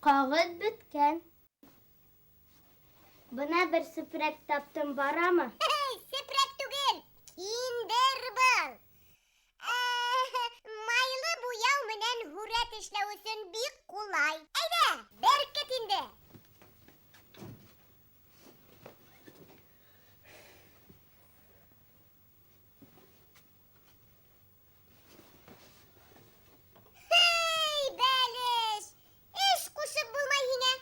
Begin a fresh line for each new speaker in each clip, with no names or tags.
Kağıt bitken. Buna bir süprek taptım baramı?
Süprek tugel. Kinder bal. Maylı buyav menen huret işlewüsün bik kulay. Ayda, berket indi. Hey beliş. İş kuşup bulmay yine.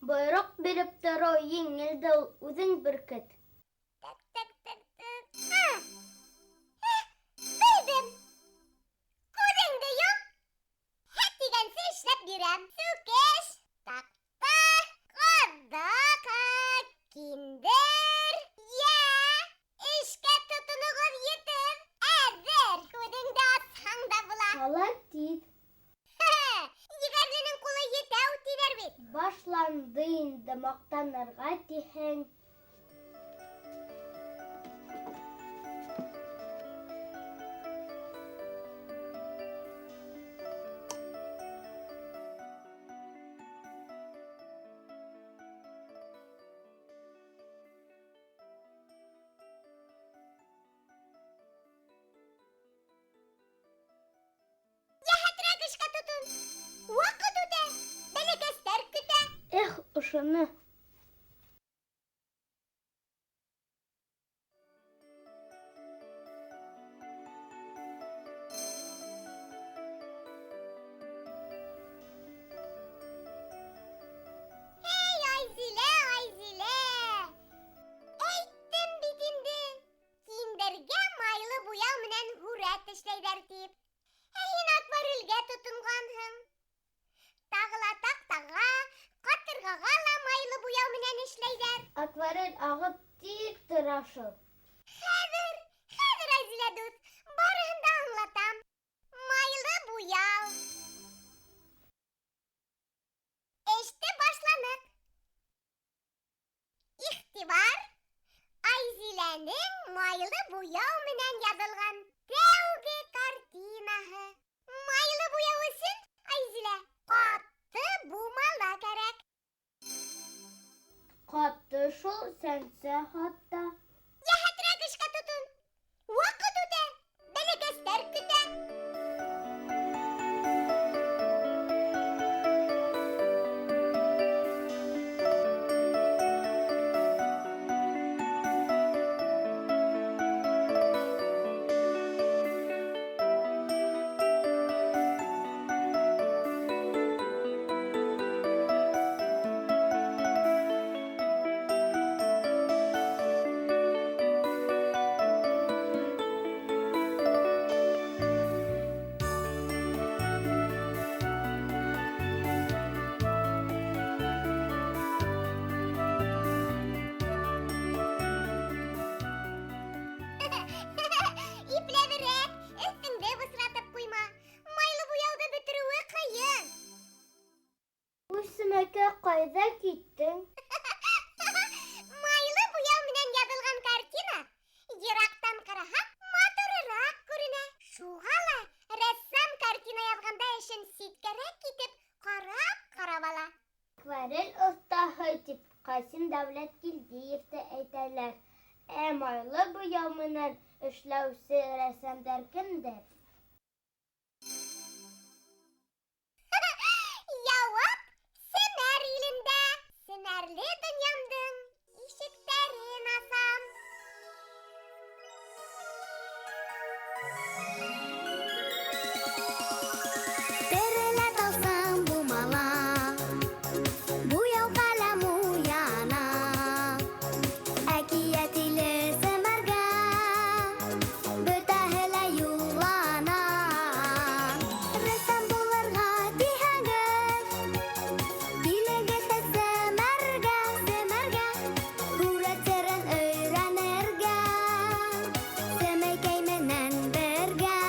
Buyruk berip duru yengilde uzun bürküt.
Tak tak tak tak. Bildim. Kodengde yok. Het digense işlep birem. Sükeş. Tak tak. Kodaka. Kinder. Ya. İşke tutunuğuz yetim. Ezer. Kodengde atsan da bula.
Salak değil.
Yigarlının kulu yetev tiner bit.
Başlandığında maqtanırga tihen.
Yahatrak işka tutun. Vakit öte. Belekester küte.
Uşunu.
Hey Ayzile, Ayzile. Eyttim bitindi. Kinderge maylı buyav menen huret işleyder tip. Heyin akvarılge tutunganhım. Tağla tak tağa, katırgağa la maylı buyav menen işleyder.
Akvarel ağıp dik tıraşı.
Hedir Ayzile dut. Barıhında anlatam. Maylı buyav. İşte başlanık. İhtibar. Ayzile'nin maylı buyav menen yazılgan devge kartinahı. Maylı buyav için Ayzile katı bumala gerek.
Katı şul sense hatta.
Yahatrak işka tutun. Vakit öte. Belekester küte. İplevirek, üstünde bısratıp kuyma. Maylı buyavda bütürüvü kıyın.
Üstümeke kayda gittin.
Maylı buyav menen yazılgan kartina. Yıraktan karahak, matırırak görüne. Şuğala, ressam kartina yazganda eşin sitkerek gitip karap karabala.
Akvarel ustahı tip Kasım Davlet Gildiyev'de eyterler. Emaylı bu yamının işlevsi resemder kimdir?
Yavap, Semer ilinde. Semerli dünyamdın. İşiklerin asam.
Terlet alsam bu mala, bu yav kalamu yana. Akiyet ile semerga, betahela yulana. Resam bularga dihagar, dilegete semerga, semerga. Huret seren öğrenerga, semekey menen berga.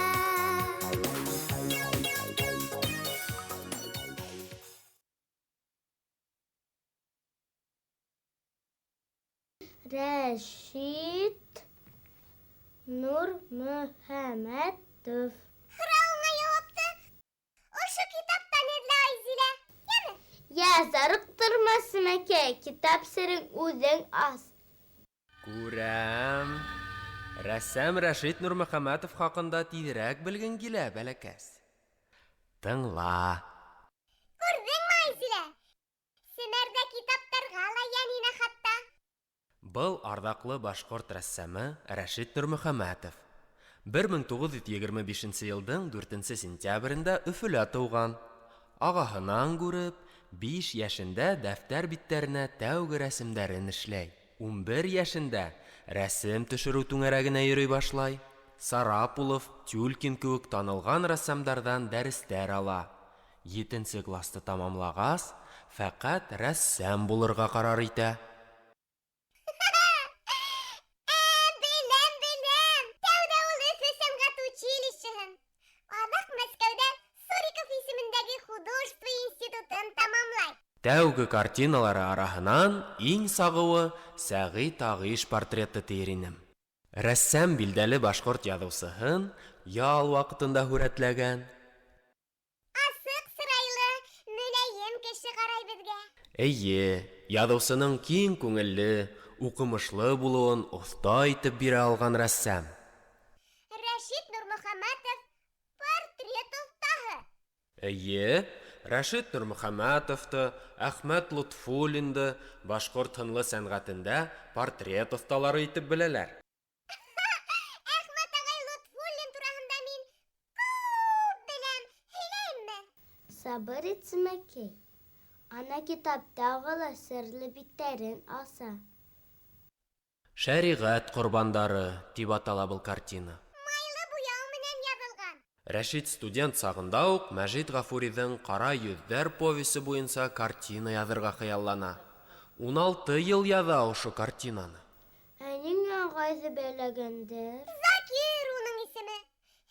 Reşit Nur Muhammedov.
Hıralına yoktu. O şu kitaptan edle Ayzile.
зарыктырма Симәкәй, китап серен үзең ас.
Күрәм. Рәссам Рәшит Нурмөхәмәтов хакында тиҙерәк белгең килә, бәләкәс. Тыңла.
Күрдеңме, Айзилә? Семәрдә китаптарға ла янина хатта.
Был ардаҡлы башҡорт рәссамы Рәшит Нурмөхәмәтов. 1925 йылдың 4 сентябрендә Өфөлә тыуған. Ағаһынан күреп, 5 йәшендә дәфтәр биттәренә тәүге рәсемдәрен эшләй. 11 йәшендә рәсем төшөрөү түңәрәгенә йөрөй башлай. Сарапулов, Тюлькин кеүек танылған рәссамдарҙан дәрестәр ала. 7 класты тамамлағас, фәҡәт рәссам булырға ҡарар итә.
Беләм. Тәүҙә ул Өфө сәнғәт училищеһын. Аҙаҡ Мәскәүҙә Суриков исемендәге художество институтын тамамлай.
Тәүге картиналары араһынан иң сағыуы Сәғит Ағиш портреты тиер инем. Рәссам билдәле башҡорт яҙыусыһын ял ваҡытында һүрәтләгән.
Асыҡ сырайлы, мөләйем кеше ҡарай беҙгә.
Эйе, яҙыусының киң күңелле, уҡымышлы булыуын оҫта итеп бирә алған рәссам.
Рәшит Нурмөхәмәтов портрет оҫтаһы.
Эйе, Рәшит Нурмөхәмәтовты, Әхмәт Лотфуллинды башҡорт һынлы сәнғәтендә портрет оҫталары итеп беләләр.
Әхмәт ағай Лотфуллин тураһында мин күп беләм. Һөйләйемме?
Сабыр ит Симәкәй. Ана китаптағы ла серле биттәрен аса.
Шәриғәт ҡорбандары тип атала был картина.
Майлы буяу менән яҙылған.
Рәшит студент сағында уҡ Мәжит Ғафуриҙың «Ҡара йөҙҙәр» повесе буйынса картина яҙырға хыяллана. 16 йыл яҙа ошо картинаны.
Ә ниңә ағайҙы бәйләгәндер?
Закир уның исеме.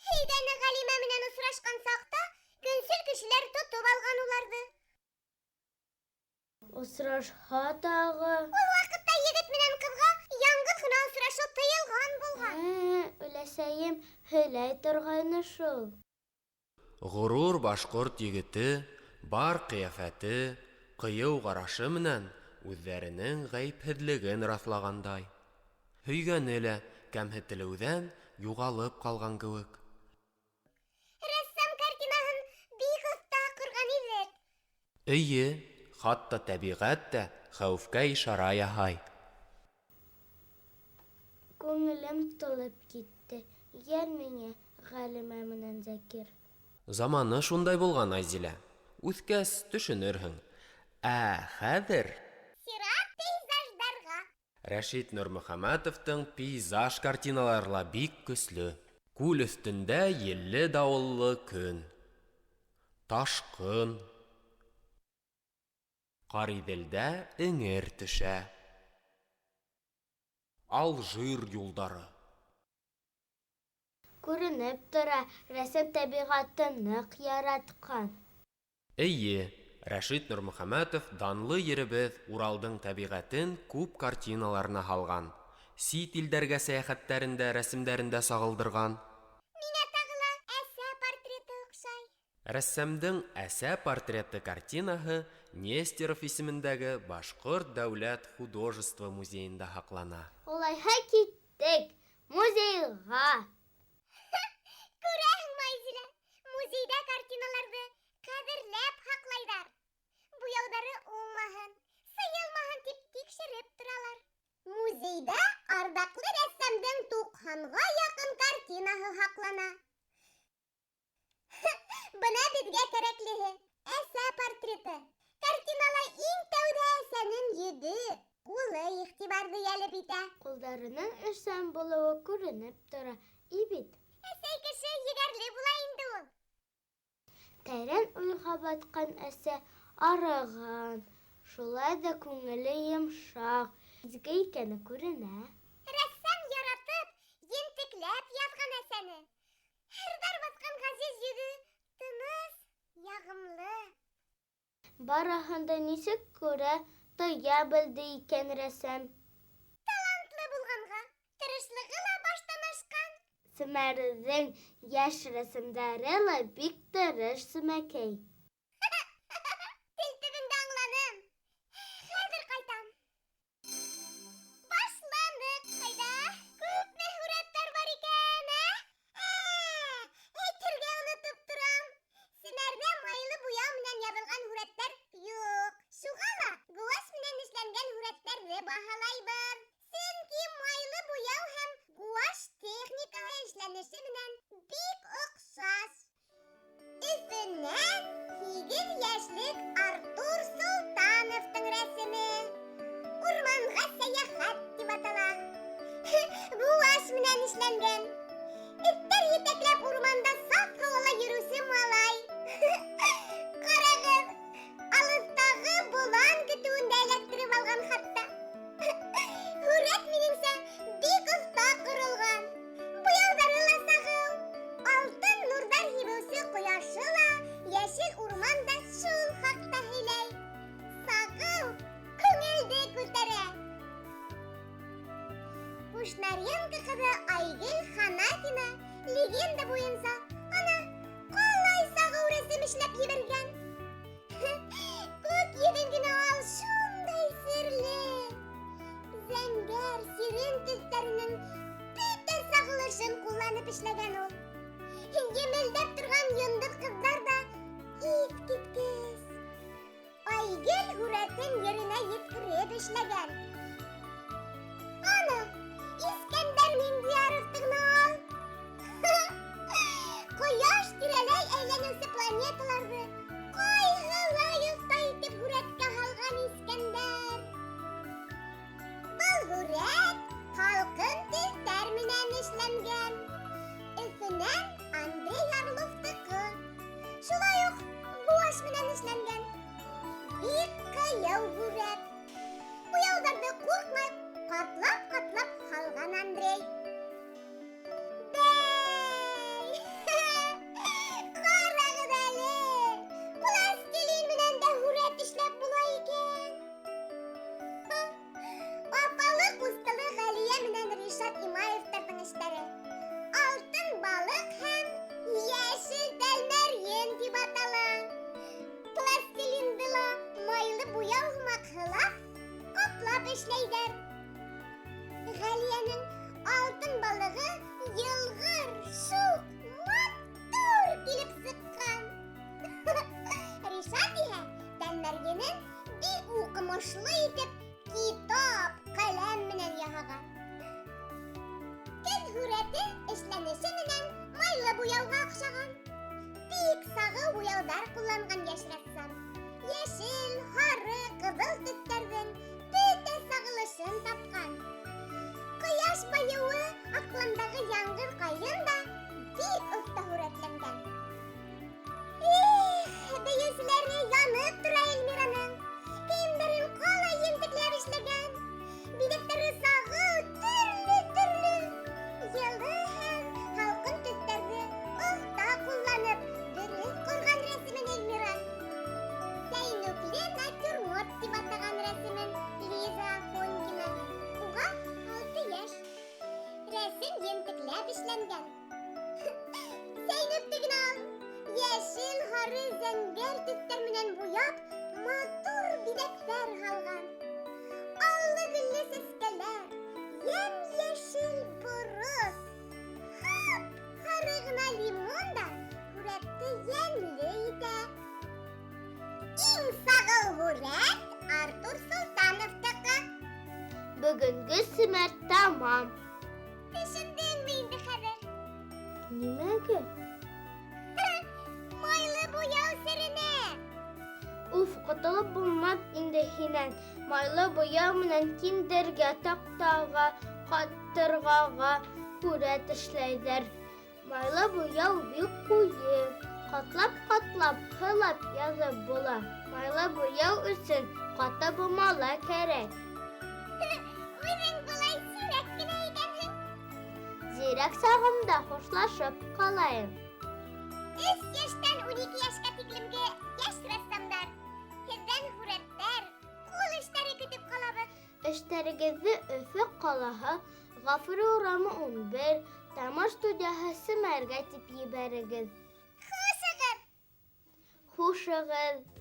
Һөйҙәне Ғәлимә менән осрашҡан саҡта көнсөл кешеләр тотоп алған уларҙы.
Осрашһа тағы.
Ул ваҡытта егет менән ҡыҙға яңғыҙ ғына осрашыу тыйылған булған.
Өләсәйем һөйләй торғайны шул.
Ғорур башҡорт егете, бар ҡиәфәте, ҡыйыу ҡарашы менән үҙҙәренең ғәйепһеҙлеген раҫлағандай. Һөйгәне лә кәмһетелеүҙән юғалып ҡалған кеүек.
Рәссам картинаһын бик оҫта ҡорған иҙек.
Эйе, хатта тәбиғәт тә хәүефкә ишара яһай.
Күңелем тулып китте. Йәл миңә Ғәлимә менән Закир.
Заманы шундай булған, Айзилә. Үҫкәс төшөнөрһөң. Ә хәҙер
Сират пейзаждарға.
Рәшит Нурмөхәмәтовтың пейзаж картиналары ла бик көслө. Күл өҫтөндә елле дауыллы көн. Ташҡын. Ҡариҙелдә эңер төшә. Алжир юлдары.
Күренеп тора, рәсем тәбиғатты ныҡ яратҡан.
Эйе, Рәшит Нурмөхәмәтов данлы еребеҙ Уралдың тәбиғәтен күп картиналарына һалған. Сит илдәргә сәйәхәттәрендә, рәсемдәрендә сағылдырған.
Миңә тағы ла әсә портреты оҡшай.
Рәссамдың әсә портреты картинаһы Нестеров исемендәге Башҡорт дәүләт художество музейында һаҡлана.
Улайһа киттек музейға.
Күрәһеңме, Айзилә? Музейҙа картиналарҙы ҡәҙерләп һаҡлайҙар. Буяуҙары уңмаһын, сыйылмаһын тип тикшереп торалар. Музейҙа ардаҡлы рәссамдың 90-ға яҡын картинаһы һаҡлана. Бына беҙгә кәрәклеһе әсә портреты. Картинала иң тәүҙә әсәнең йөҙө, ҡулы иғтибарҙы йәлеп итә.
Ҡулдарының эшсән булыуы күренеп тора. Ибит.
Әсәй кеше егәрле була инде ул.
Тәрән уйға батҡан әсә арыған. Шулай ҙа күңеле йомшаҡ. Изге икәне күренә.
Рәссам яратып, ентекләп яҙған әсәне. Һырҙар баҫҡан ғәзиз йөҙө тыныс, яғымлы.
Барыһын да нисек күрә, тоя белде икән рәсәм.
Талантлы булғанға, тырышлығы ла баштан ашҡан.
Семәрҙең йәш рәсемдәре ла бик тырыш Симәкәй.
Тел төбөндә аңланы белдергән. Күк йөҙөн ал шундай серле. Зәңгәр сирен төстәренең бөтен сагылышын кулланып эшләгән ул. Емелдәп торган йондыҙ ҡыҙҙар да иҫ киткес. Айгөл һүрәтен еренә еткереп эшләгән. Ана, Искәндәр Миндияровты ал. Ҡояш тирәләй әйләнеүсе планеталарҙы ҡайһылай оҫта итеп һүрәткә һалған Искәндәр. Был һүрәт һалҡын төҫтәр менән эшләнгән. Өфөнән Андрей Орловтыҡы. Шулай уҡ гуашь менән эшләнгән. Бик ҡыйыу һүрәт. Буяуҙарҙы ҡурҡмай ҡатлап-ҡатлап һалған Андрей. Бәй! Ҡарағыҙ әле! Пластилин менән дә һүрәт эшләп була икән. Апалыҡ устылы Ғәлиә менән Ришат Имаевтарҙың эштәре. Алтын балыҡ һәм йәшел тәлмәрйен тип атала. Пластилинды ла майлы буяу һымаҡ һылап, ҡаплап эшләйҙәр. Ғәлиәнең алтын балығы йылғыр, шук, матур килеп сыҡҡан. Ришат иһә тәлмәрйенен бик уҡымышлы итеп китап, ҡәләм менән яһаған. Көҙ һүрәте эшләнеше менән майлы буяуға оҡшаған. Бик сағыу буяуҙар ҡулланған йәш рәссам. Йәшел, һары, ҡыҙыл төҫтәрҙең бөтә сағылышын тапҡан. Ҡояш байыуы аҡландағы яңғыҙ ҡайын да бик оҫта һүрәтләнгән. Бейеүселәре янып тора Эльмираның. Кейемдәрен ҡалай ентекләп эшләгән. Биҙәктәре сағыу, төрлө-төрлө. Йылы һәм һалҡын төҫтәрҙе оҫта ҡулланып, дөрөҫ ҡорған рәсемен Эльмира. Сәйнүкле натюрморт тип атаған рәсемен Лиза Афонькина. Уға 6 йәш. Рәсем ентекләп эшләнгән. Сәйнүкте генә ал. Йәшел, һары, зәңгәр төҫтәр менән буяп, матур биҙәктәр һалған. Аллы-гөлле сәскәләр, йәм-йәшел борос. Һары ғына лимон да һүрәтте йәмле итә. Иң сағыу һүрәт Артур Солтановтыҡы.
Бөгөнгө семәр тамам.
Төшөндөңмө инде хәҙер?
Нимәгә?
Майлы буяу серенә.
Уф, ҡотолоп булмаҫ инде һинән. Майлы буяу менән киндергә, таҡтаға, ҡатырғаға һүрәт эшләйҙәр. Майлы буяу бик ҡуйы. Ҡатлап-ҡатлап һылап яҙып була. Майлы буяу өсөн ҡаты бумала кәрәк.
Үҙең былай сирәк кенә икәнһең.
Зирәк сағымда хушлашып ҡалайым.
3 йәштән 12 йәшкә тиклемге йәш рәссамдар. Һеҙҙән һүрәттәр, ҡул эштәре көтөп ҡалабыҙ.
Эштәрегеҙҙе Өфө ҡалаһы, Ғафури урамы 11, Тамыр студияһы Семәргә тип ебәрегеҙ.
Хушығыҙ!
Хушығыҙ!